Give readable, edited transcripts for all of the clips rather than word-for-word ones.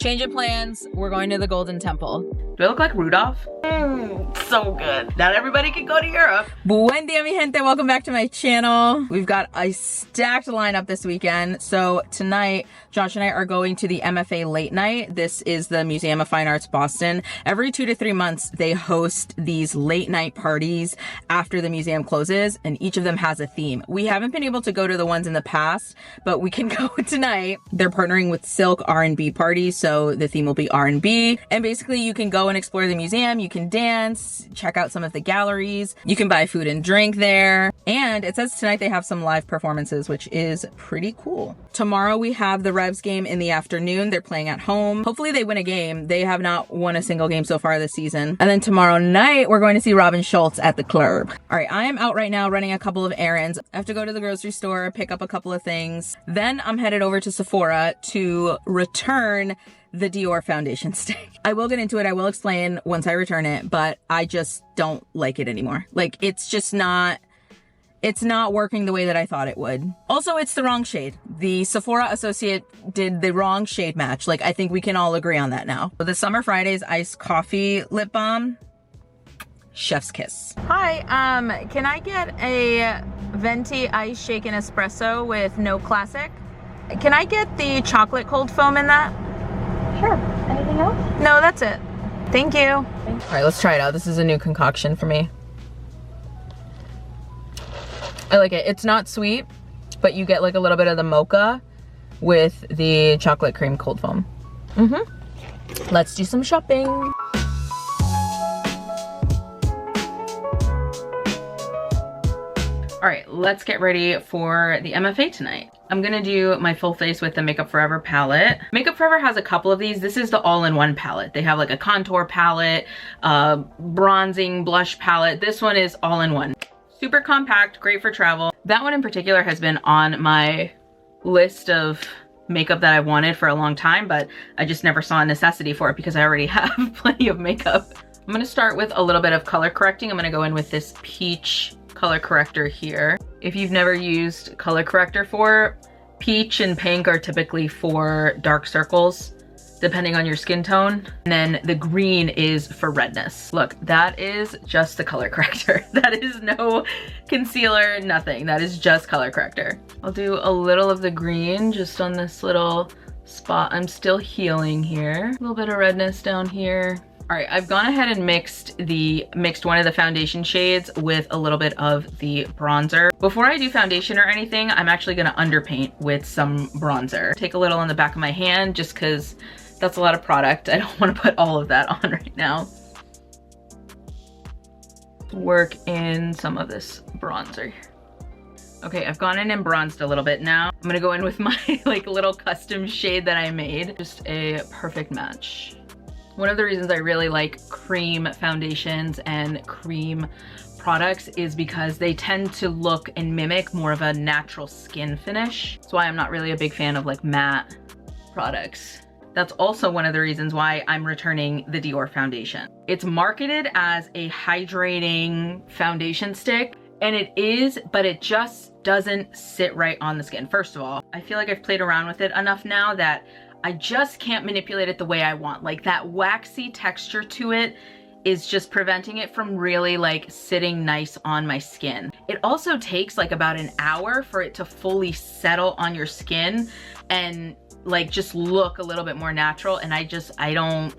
Change of plans. We're going to the Golden Temple. Do I look like Rudolph? So good. Not everybody can go to Europe. Buen dia, mi gente. Welcome back to my channel. We've got a stacked lineup this weekend. So tonight, Josh and I are going to the MFA Late Night. This is the Museum of Fine Arts Boston. Every 2 to 3 months, they host these late night parties after the museum closes, and each of them has a theme. We haven't been able to go to the ones in the past, but we can go tonight. They're partnering with Silk R&B Party, so the theme will be R&B. And basically, you can go and explore the museum. You can dance, check out some of the galleries. You can buy food and drink there. And it says tonight they have some live performances, which is pretty cool. Tomorrow we have the Revs game in the afternoon. They're playing at home. Hopefully they win a game. They have not won a single game so far this season. And then tomorrow night, we're going to see Robin Schulz at the club. All right, I am out right now running a couple of errands. I have to go to the grocery store, pick up a couple of things. Then I'm headed over to Sephora to return the Dior foundation stick. I will get into it. I will explain once I return it, but I just don't like it anymore. Like, it's just not, it's not working the way that I thought it would. Also, it's the wrong shade. The Sephora associate did the wrong shade match. Like, I think we can all agree on that now. The Summer Fridays Iced Coffee Lip Balm, chef's kiss. Hi, can I get a venti ice shaken espresso with no classic? Can I get the chocolate cold foam in that? Sure. Anything else? No, that's it. Thank you. All right, let's try it out. This is a new concoction for me. I like it. It's not sweet, but you get like a little bit of the mocha with the chocolate cream cold foam. Let's do some shopping. All right, let's get ready for the MFA tonight. I'm gonna do my full face with the Makeup Forever palette. Makeup Forever has a couple of these. This is the all-in-one palette. They have like a contour palette, bronzing blush palette. This one is all-in-one. Super compact, great for travel. That one in particular has been on my list of makeup that I wanted for a long time, but I just never saw a necessity for it because I already have plenty of makeup. I'm gonna start with a little bit of color correcting. I'm gonna go in with this peach color corrector here. If you've never used color corrector for, peach and pink are typically for dark circles, depending on your skin tone. And then the green is for redness. Look, that is just the color corrector. That is no concealer, nothing. That is just color corrector. I'll do a little of the green just on this little spot. I'm still healing here. A little bit of redness down here. All right, I've gone ahead and mixed one of the foundation shades with a little bit of the bronzer. Before I do foundation or anything, I'm actually gonna underpaint with some bronzer. Take a little on the back of my hand just cause that's a lot of product. I don't wanna put all of that on right now. Work in some of this bronzer. Okay, I've gone in and bronzed a little bit now. I'm gonna go in with my like little custom shade that I made. Just a perfect match. One of the reasons I really like cream foundations and cream products is because they tend to look and mimic more of a natural skin finish. That's why I'm not really a big fan of like matte products. That's also one of the reasons why I'm returning the Dior foundation. It's marketed as a hydrating foundation stick, and it is, but it just doesn't sit right on the skin. First of all, I feel like I've played around with it enough now that I just can't manipulate it the way I want. Like, that waxy texture to it is just preventing it from really like sitting nice on my skin. It also takes like about an hour for it to fully settle on your skin and like just look a little bit more natural, and I don't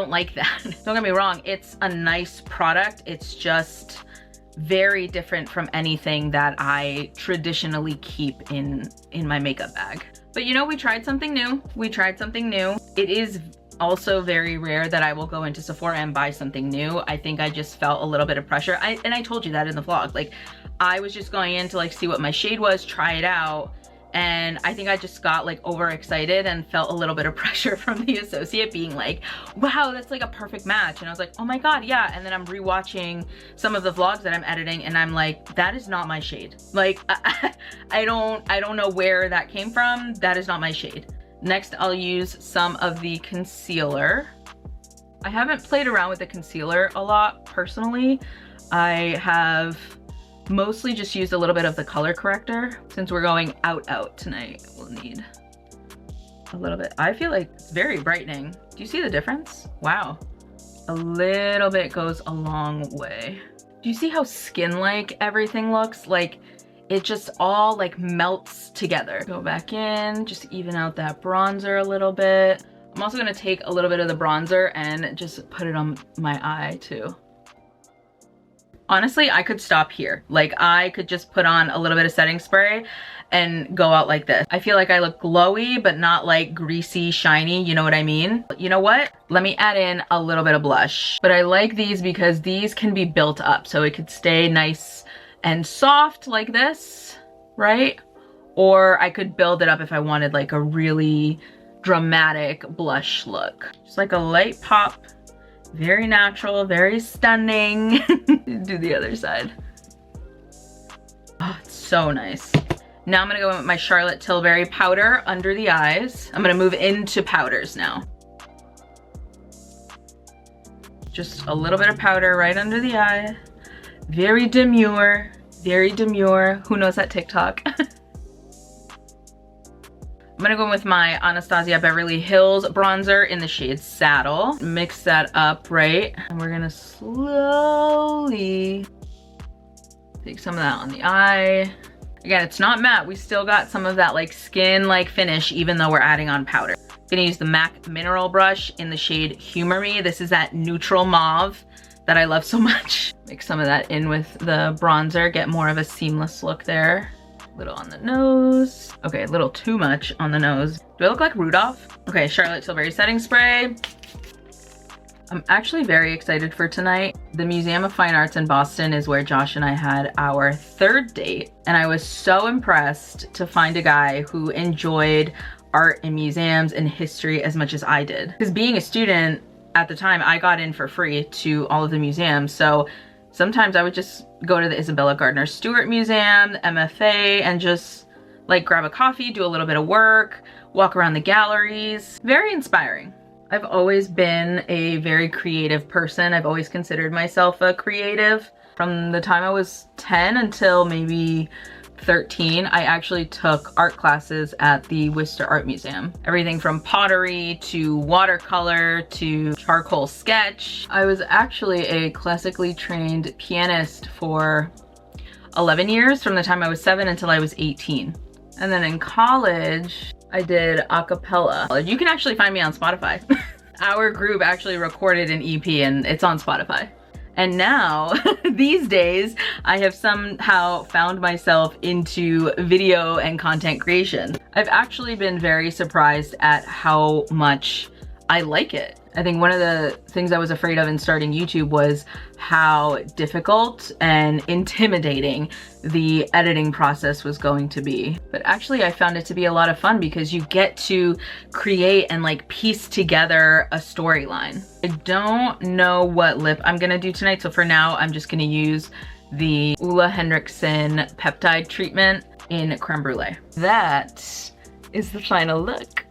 like that. Don't get me wrong, it's a nice product. It's just very different from anything that I traditionally keep in my makeup bag. But you know, we tried something new. It is also very rare that I will go into Sephora and buy something new. I think I just felt a little bit of pressure. And I told you that in the vlog. Like, I was just going in to like see what my shade was, try it out. And I think I just got like overexcited and felt a little bit of pressure from the associate being like, wow, that's like a perfect match. And I was like, oh my God, yeah. And then I'm rewatching some of the vlogs that I'm editing and I'm like, that is not my shade. Like, I don't know where that came from. That is not my shade. Next, I'll use some of the concealer. I haven't played around with the concealer a lot personally. I have mostly just used a little bit of the color corrector. Since we're going out tonight, we'll need a little bit. I feel like it's very brightening. Do you see the difference? Wow. A little bit goes a long way. Do you see how skin-like everything looks? Like it just all like melts together. Go back in, just even out that bronzer a little bit. I'm also gonna take a little bit of the bronzer and just put it on my eye too. Honestly, I could stop here. Like I could just put on a little bit of setting spray and go out like this. I feel like I look glowy, but not like greasy, shiny, you know what I mean? You know what? Let me add in a little bit of blush. But I like these because these can be built up, so it could stay nice and soft like this, right? Or I could build it up if I wanted like a really dramatic blush look. Just like a light pop, very natural, very stunning. Do the other side. Oh, it's so nice. Now I'm gonna go in with my Charlotte Tilbury powder under the eyes. I'm gonna move into powders now. Just a little bit of powder right under the eye. Very demure, very demure. Who knows that TikTok? I'm gonna go in with my Anastasia Beverly Hills bronzer in the shade Saddle. Mix that up, right? And we're gonna slowly take some of that on the eye. Again, it's not matte. We still got some of that like skin-like finish even though we're adding on powder. I'm gonna use the MAC Mineral Brush in the shade Humor Me. This is that neutral mauve that I love so much. Mix some of that in with the bronzer, get more of a seamless look there. A little on the nose. Okay, a little too much on the nose. Do I look like Rudolph? Okay, Charlotte Tilbury setting spray. I'm actually very excited for tonight. The Museum of Fine Arts in Boston is where Josh and I had our third date, and I was so impressed to find a guy who enjoyed art and museums and history as much as I did. Because being a student at the time, I got in for free to all of the museums, so sometimes I would just go to the Isabella Gardner Stewart Museum, the MFA, and just like grab a coffee, do a little bit of work, walk around the galleries. Very inspiring. I've always been a very creative person. I've always considered myself a creative. From the time I was 10 until maybe 13, I actually took art classes at the Worcester Art Museum. Everything from pottery to watercolor to charcoal sketch. I was actually a classically trained pianist for 11 years, from the time I was 7 until I was 18. And then in college, I did a cappella. You can actually find me on Spotify. Our group actually recorded an EP and it's on Spotify. And now, these days, I have somehow found myself into video and content creation. I've actually been very surprised at how much I like it. I think one of the things I was afraid of in starting YouTube was how difficult and intimidating the editing process was going to be. But actually I found it to be a lot of fun because you get to create and like piece together a storyline. I don't know what lip I'm gonna do tonight, so for now I'm just gonna use the Ulla Henriksen peptide treatment in Creme Brulee. That is the final look.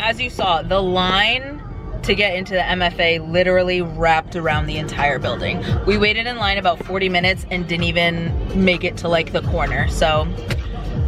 As you saw, the line to get into the MFA literally wrapped around the entire building. We waited in line about 40 minutes and didn't even make it to like the corner. So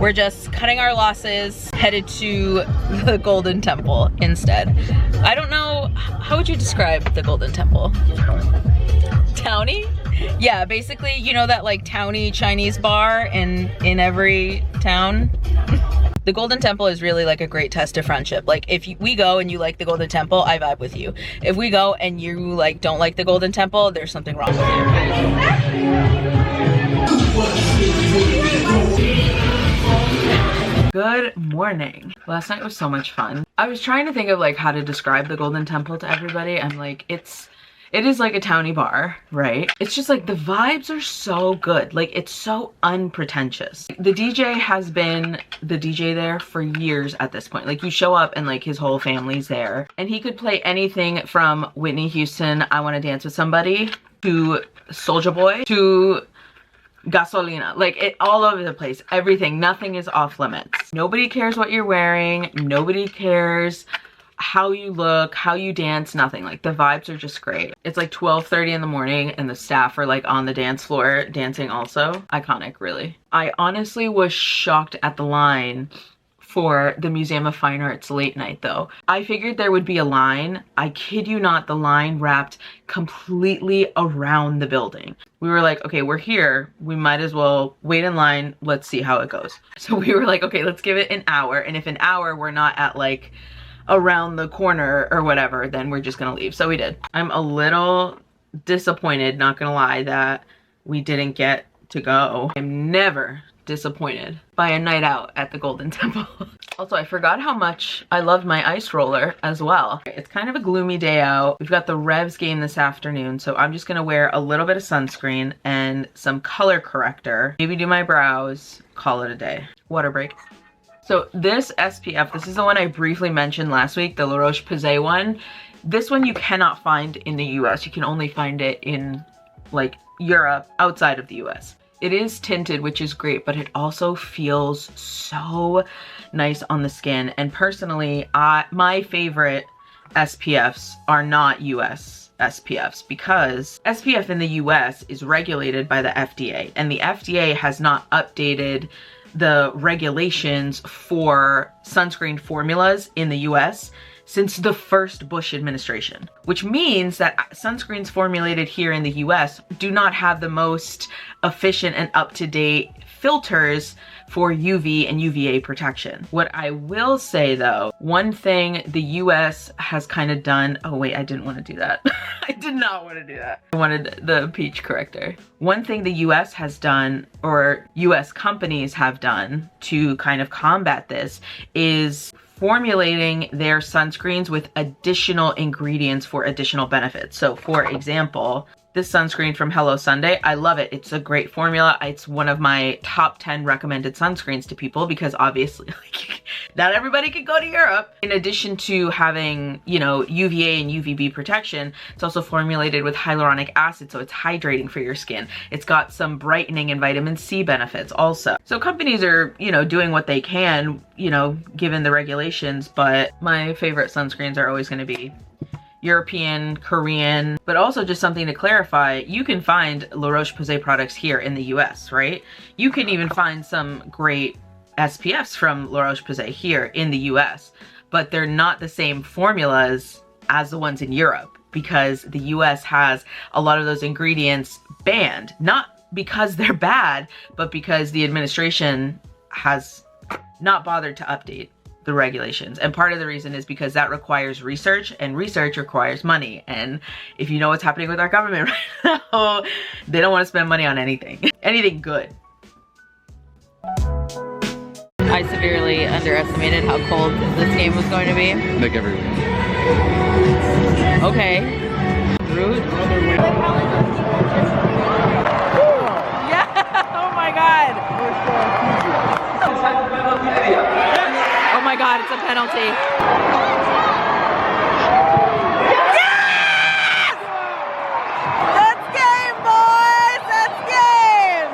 we're just cutting our losses, headed to the Golden Temple instead. I don't know, how would you describe the Golden Temple? Towny? Yeah, basically, you know that like towny Chinese bar in every town? The Golden Temple is really like a great test of friendship. Like if we go and you like the Golden Temple, I vibe with you. If we go and you like don't like the Golden Temple, there's something wrong with you. Good morning. Last night was so much fun. I was trying to think of like how to describe the Golden Temple to everybody. I'm like, it is like a towny bar, right? It's just like the vibes are so good. Like it's so unpretentious. The DJ has been the DJ there for years at this point. Like you show up and like his whole family's there. And he could play anything from Whitney Houston, I Wanna Dance with Somebody, to Soulja Boy, to Gasolina. Like it all over the place. Everything, nothing is off limits. Nobody cares what you're wearing. Nobody cares how you look, how you dance, nothing. Like the vibes are just great. It's like 12:30 in the morning and the staff are like on the dance floor dancing also. Iconic, really. I honestly was shocked at the line for the Museum of Fine Arts late night though. I figured there would be a line. I kid you not, the line wrapped completely around the building. We were like, okay, we're here. We might as well wait in line. Let's see how it goes. So we were like, okay, let's give it an hour. And if an hour we're not at like around the corner or whatever, then we're just gonna leave. So we did. I'm a little disappointed, not gonna lie, that we didn't get to go. I'm never disappointed by a night out at the Golden Temple. Also, I forgot how much I loved my ice roller as well. It's kind of a gloomy day out. We've got the Revs game this afternoon, so I'm just gonna wear a little bit of sunscreen and some color corrector, maybe do my brows, call it a day. Water break. So this SPF, this is the one I briefly mentioned last week, the La Roche-Posay one. This one you cannot find in the US. You can only find it in like Europe, outside of the US. It is tinted, which is great, but it also feels so nice on the skin. And personally, my favorite SPFs are not US SPFs because SPF in the US is regulated by the FDA, and the FDA has not updated the regulations for sunscreen formulas in the US since the first Bush administration, which means that sunscreens formulated here in the US do not have the most efficient and up-to-date filters for UV and UVA protection. What I will say though, one thing the US has kind of done, oh wait, I didn't want to do that. I did not want to do that. I wanted the peach corrector. One thing the US has done, or US companies have done to kind of combat this, is formulating their sunscreens with additional ingredients for additional benefits. So for example, this sunscreen from Hello Sunday, I love it. It's a great formula. It's one of my top 10 recommended sunscreens to people because obviously like, not everybody can go to Europe. In addition to having, you know, UVA and UVB protection, it's also formulated with hyaluronic acid, so it's hydrating for your skin. It's got some brightening and vitamin C benefits also. So companies are, you know, doing what they can, you know, given the regulations, but my favorite sunscreens are always going to be European, Korean, but also just something to clarify, you can find La Roche-Posay products here in the US, right? You can even find some great SPFs from La Roche-Posay here in the US, but they're not the same formulas as the ones in Europe because the US has a lot of those ingredients banned, not because they're bad, but because the administration has not bothered to update the regulations. And part of the reason is because that requires research, and research requires money. And if you know what's happening with our government right now, they don't want to spend money on anything. Anything good. I severely underestimated how cold this game was going to be. Like every week. Okay. Rude. Yeah! Oh my god! Oh my god, it's a penalty. Yes! That's game, boys! That's game!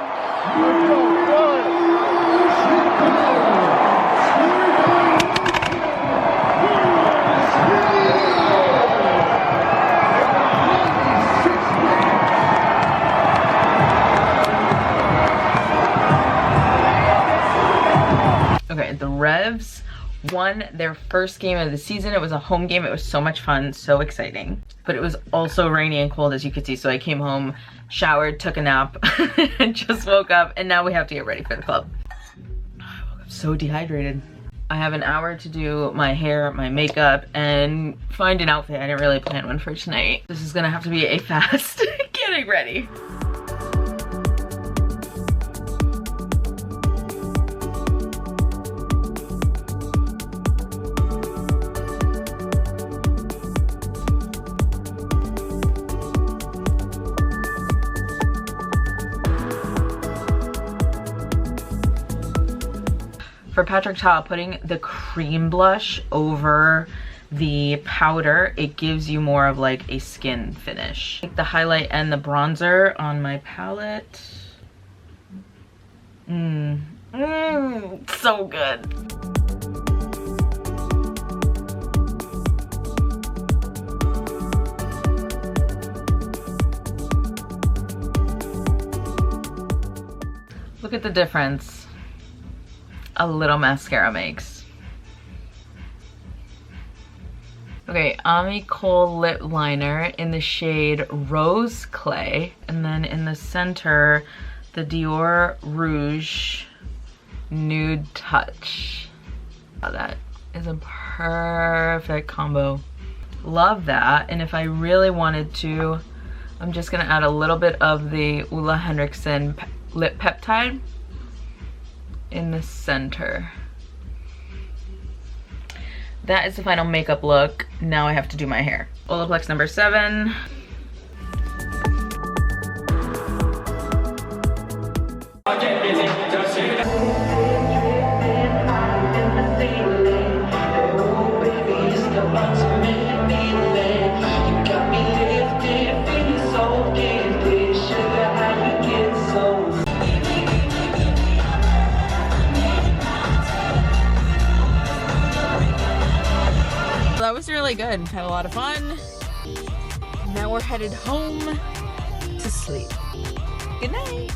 Okay, the Revs won their first game of the season. It was a home game. It was so much fun, so exciting. But it was also rainy and cold, as you could see. So I came home, showered, took a nap, and just woke up, and now we have to get ready for the club. I woke up so dehydrated. I have an hour to do my hair, my makeup, and find an outfit. I didn't really plan one for tonight. This is gonna have to be a fast getting ready. For Patrick Ta, putting the cream blush over the powder, it gives you more of like a skin finish. Take the highlight and the bronzer on my palette. So good. Look at the difference a little mascara makes. Okay, Ami Kohl lip liner in the shade Rose Clay, and then in the center, the Dior Rouge Nude Touch. Oh, that is a perfect combo. Love that. And if I really wanted to, I'm just gonna add a little bit of the Ulla Henriksen lip peptide in the center. That is the final makeup look. Now I have to do my hair. Olaplex number 7. That was really good. Had a lot of fun. Now we're headed home to sleep. Good night.